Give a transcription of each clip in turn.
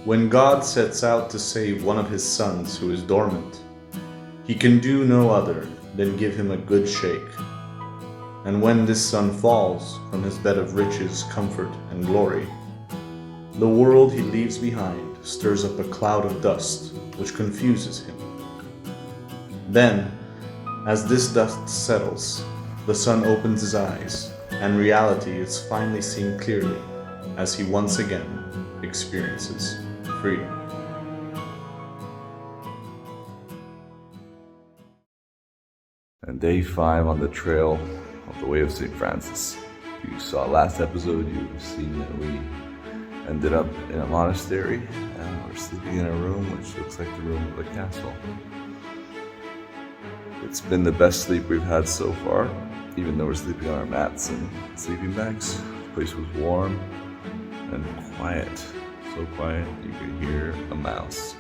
When God sets out to save one of his sons who is dormant, he can do no other than give him a good shake. And when this son falls from his bed of riches, comfort, and glory, the world he leaves behind stirs up a cloud of dust which confuses him. Then, as this dust settles, the son opens his eyes, and reality is finally seen clearly as he once again experiences freedom. And day 5 on the trail of the Way of St. Francis. If you saw last episode, you've seen that we ended up in a monastery and we're sleeping in a room which looks like the room of a castle. It's been the best sleep we've had so far, even though we're sleeping on our mats and sleeping bags. The place was warm and quiet. So quiet you could hear a mouse.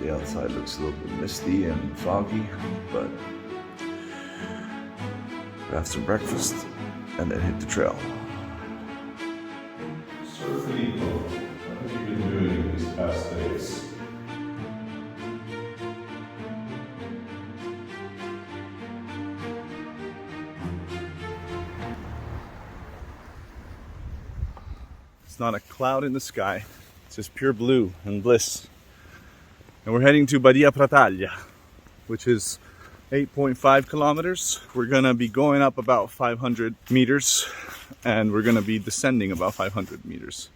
The outside looks a little bit misty and foggy, but we'll have some breakfast and then hit the trail. Sir Filippo, what have you been doing these past days? It's not a cloud in the sky. It's just pure blue and bliss. And we're heading to Badia Prataglia, which is 8.5 kilometers. We're gonna be going up about 500 meters and we're gonna be descending about 500 meters.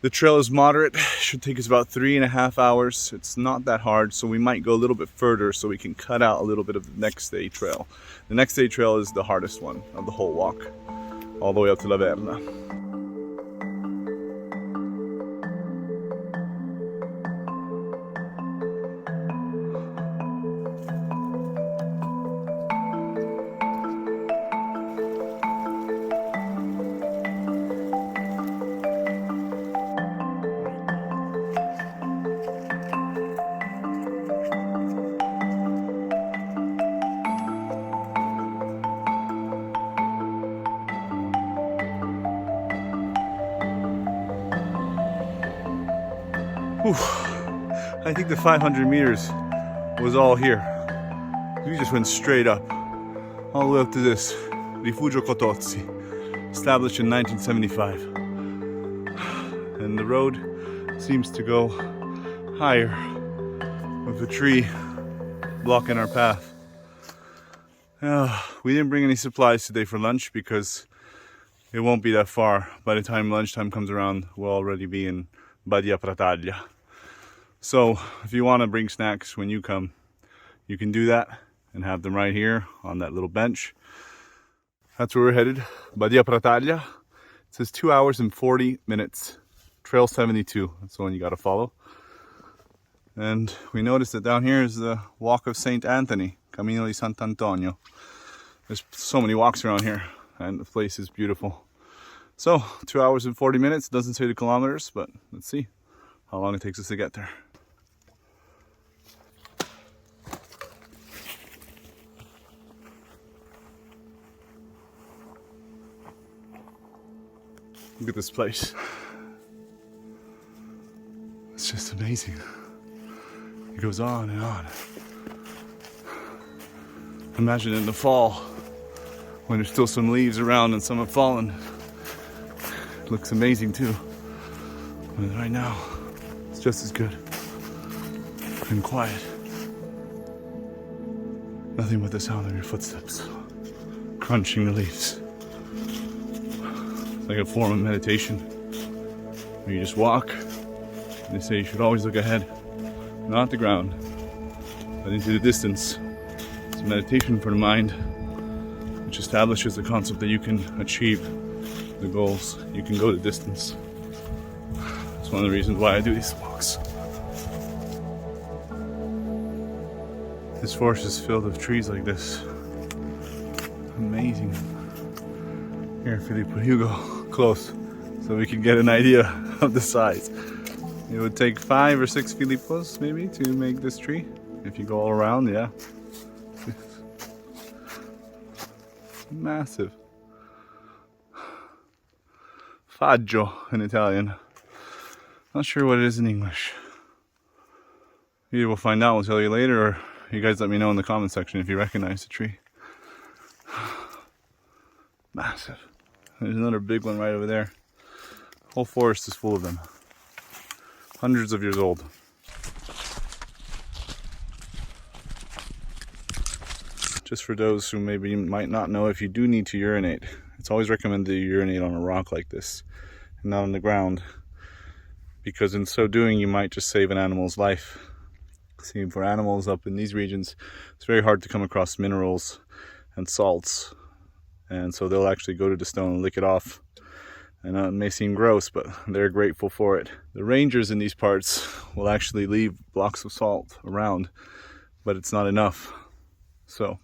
The trail is moderate, should take us about 3.5 hours. It's not that hard, so we might go a little bit further so we can cut out a little bit of the next day trail. The next day trail is the hardest one of the whole walk, all the way up to La Verna. Whew. I think the 500 meters was all here. We just went straight up, all the way up to this Rifugio Cotozzi, established in 1975. And the road seems to go higher with a tree blocking our path. We didn't bring any supplies today for lunch because it won't be that far. By the time lunchtime comes around, we'll already be in Badia Prataglia. So if you want to bring snacks when you come, you can do that and have them right here on that little bench. That's where we're headed, Badia Prataglia. It says 2 hours and 40 minutes. Trail 72, that's the one you got to follow. And we noticed that down here is the Walk of St. Anthony, Camino di Sant'Antonio. There's so many walks around here and the place is beautiful. So 2 hours and 40 minutes, doesn't say the kilometers, but let's see how long it takes us to get there. Look at this place. It's just amazing. It goes on and on. Imagine in the fall when there's still some leaves around and some have fallen. It looks amazing too. But right now, it's just as good and quiet. Nothing but the sound of your footsteps crunching the leaves. Like a form of meditation where you just walk, and they say you should always look ahead, not the ground, but into the distance. It's a meditation for the mind, which establishes the concept that you can achieve the goals, you can go the distance. That's one of the reasons why I do these walks. This forest is filled with trees like this. Amazing. Here, Filippo, you go close so we can get an idea of the size. It would take 5 or 6 Filippos maybe to make this tree. If you go all around, yeah. Massive. Faggio in Italian. Not sure what it is in English. Either we'll find out, we'll tell you later, or you guys let me know in the comment section if you recognize the tree. Massive. There's another big one right over there. The whole forest is full of them. Hundreds of years old. Just for those who maybe might not know, if you do need to urinate, it's always recommended that you urinate on a rock like this and not on the ground, because in so doing you might just save an animal's life. See, for animals up in these regions, it's very hard to come across minerals and salts, and so they'll actually go to the stone and lick it off. And it may seem gross, but they're grateful for it. The rangers in these parts will actually leave blocks of salt around, but it's not enough. So,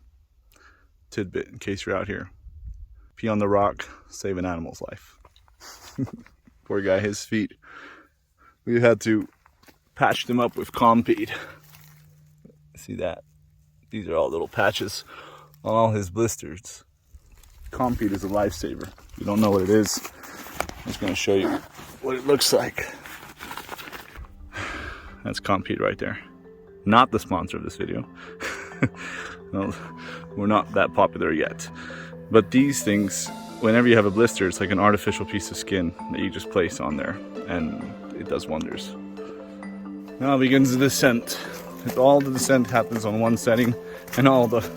tidbit in case you're out here. Pee on the rock, save an animal's life. Poor guy, his feet. We had to patch them up with Compeed. See that? These are all little patches on all his blisters. Compeed is a lifesaver. If you don't know what it is, I'm just going to show you what it looks like. That's Compeed right there. Not the sponsor of this video. Well, we're not that popular yet. But these things, whenever you have a blister, it's like an artificial piece of skin that you just place on there, and it does wonders. Now begins the descent. All the descent happens on one setting, and all the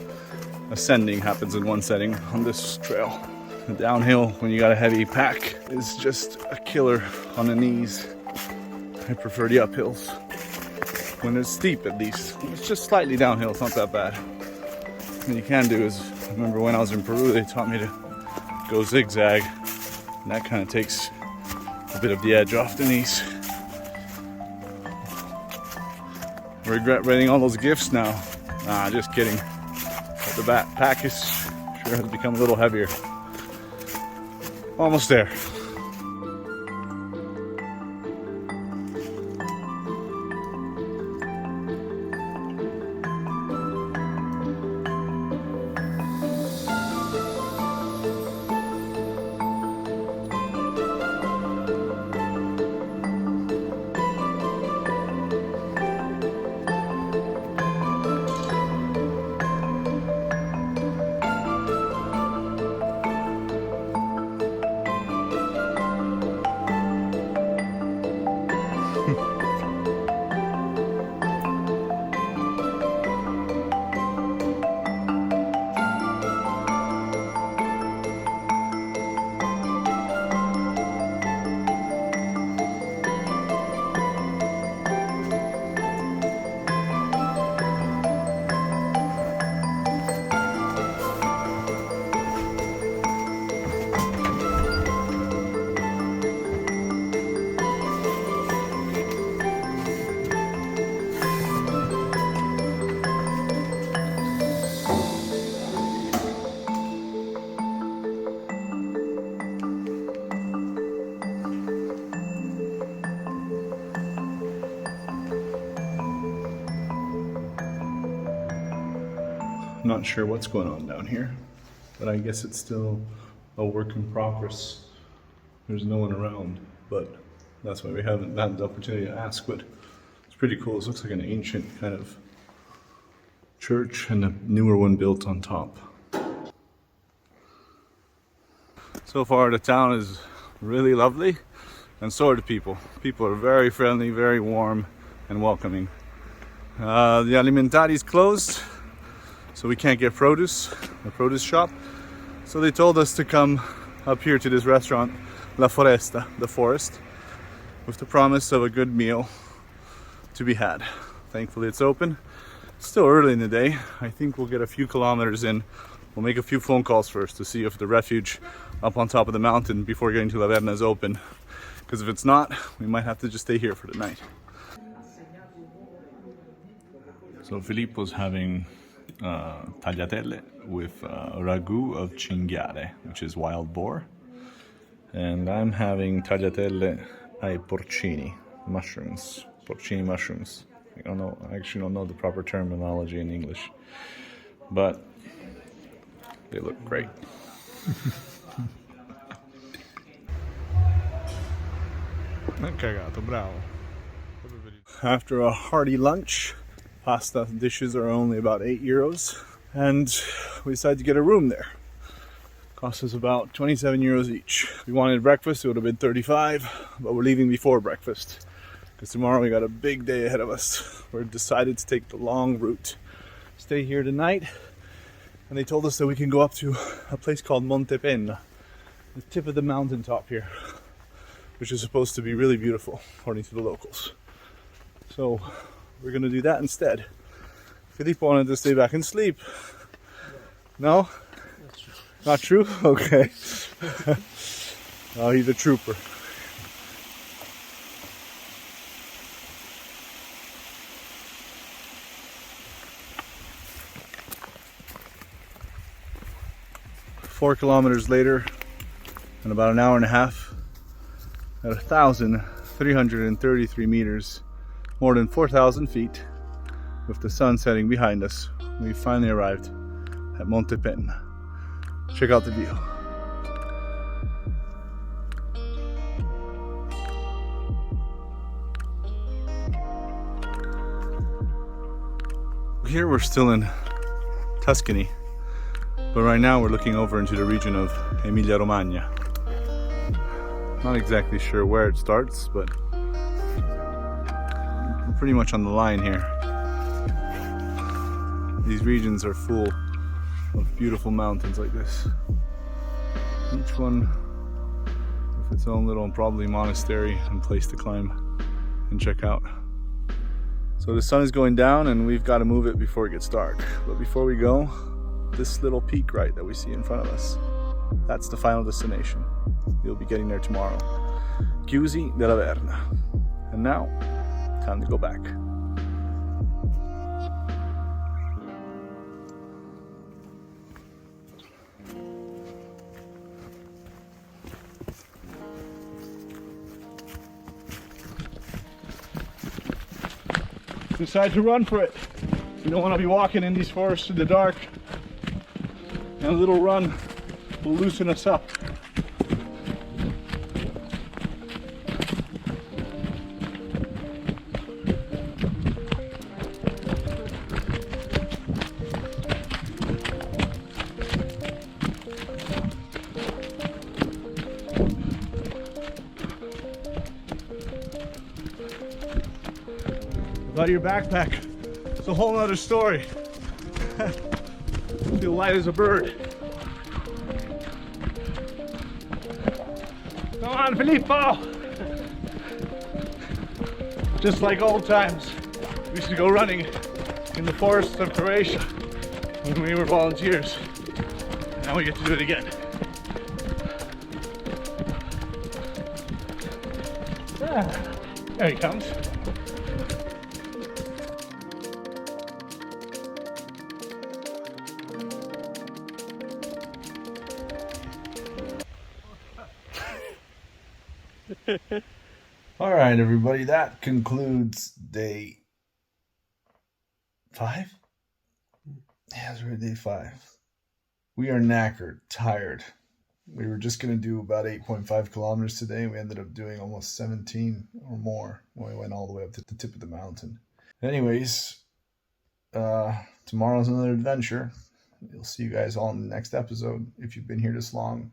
ascending happens in one setting on this trail. The downhill, when you got a heavy pack, is just a killer on the knees. I prefer the uphills. When it's steep, at least. It's just slightly downhill, it's not that bad. What you can do is, I remember when I was in Peru, they taught me to go zigzag, and that kind of takes a bit of the edge off the knees. Regret renting all those gifts now. Nah, just kidding. But the backpack is sure has become a little heavier. Almost there. Not sure what's going on down here, but I guess it's still a work in progress. There's no one around, but that's why we haven't had the opportunity to ask, but it's pretty cool. This looks like an ancient kind of church and a newer one built on top. So far the town is really lovely, and so are the people. People are very friendly, very warm and welcoming. The alimentari is closed, so we can't get produce, the produce shop. So they told us to come up here to this restaurant, La Foresta, the forest, with the promise of a good meal to be had. Thankfully it's open. It's still early in the day. I think we'll get a few kilometers in. We'll make a few phone calls first to see if the refuge up on top of the mountain before getting to La Verna is open. Because if it's not, we might have to just stay here for the night. So Filippo's having tagliatelle with ragu of cinghiale, which is wild boar, and I'm having tagliatelle ai porcini, porcini mushrooms. I actually don't know the proper terminology in English, but they look great. Cagato, bravo. After a hearty lunch, pasta dishes are only about €8, and we decided to get a room there. Cost us about 27 euros each. If we wanted breakfast, it would have been 35, but we're leaving before breakfast because tomorrow we got a big day ahead of us. We're decided to take the long route, stay here tonight, and they told us that we can go up to a place called Monte, Penda, the tip of the mountaintop here, which is supposed to be really beautiful according to the locals. So we're gonna do that instead. Filippo wanted to stay back and sleep. No? Not true? Okay. Oh, he's a trooper. Four kilometers later, and about an hour and a half, at 1,333 meters, more than 4,000 feet, with the sun setting behind us, we finally arrived at Monte Penda. Check out the view. Here we're still in Tuscany, but right now we're looking over into the region of Emilia-Romagna. Not exactly sure where it starts, but we're pretty much on the line here. These regions are full of beautiful mountains like this. Each one with its own little probably monastery and place to climb and check out. So the sun is going down and we've got to move it before it gets dark. But before we go, this little peak right that we see in front of us, that's the final destination. We'll be getting there tomorrow. Chiusi della Verna. And now, time to go back. Decide to run for it. You don't want to be walking in these forests in the dark. And a little run will loosen us up. Without your backpack, it's a whole nother story. Feel light as a bird. Come on, Filippo! Just like old times, we used to go running in the forests of Croatia when we were volunteers. Now we get to do it again. Ah, there he comes. All right, everybody, that concludes day 5. Yeah, we're at day 5. We are knackered, tired. We were just going to do about 8.5 kilometers today. We ended up doing almost 17 or more when we went all the way up to the tip of the mountain. Anyways, tomorrow's another adventure. We'll see you guys all in the next episode. If you've been here this long,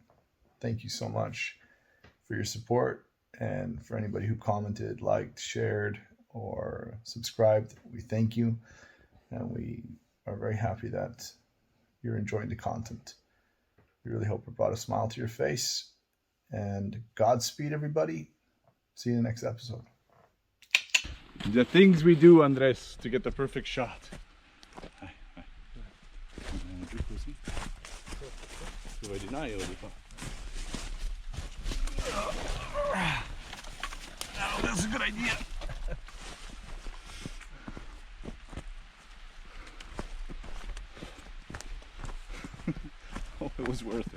thank you so much for your support. And for anybody who commented, liked, shared, or subscribed, we thank you. And we are very happy that you're enjoying the content. We really hope it brought a smile to your face. And Godspeed, everybody. See you in the next episode. The things we do, Andres, to get the perfect shot. Oh, that's a good idea. Oh, it was worth it.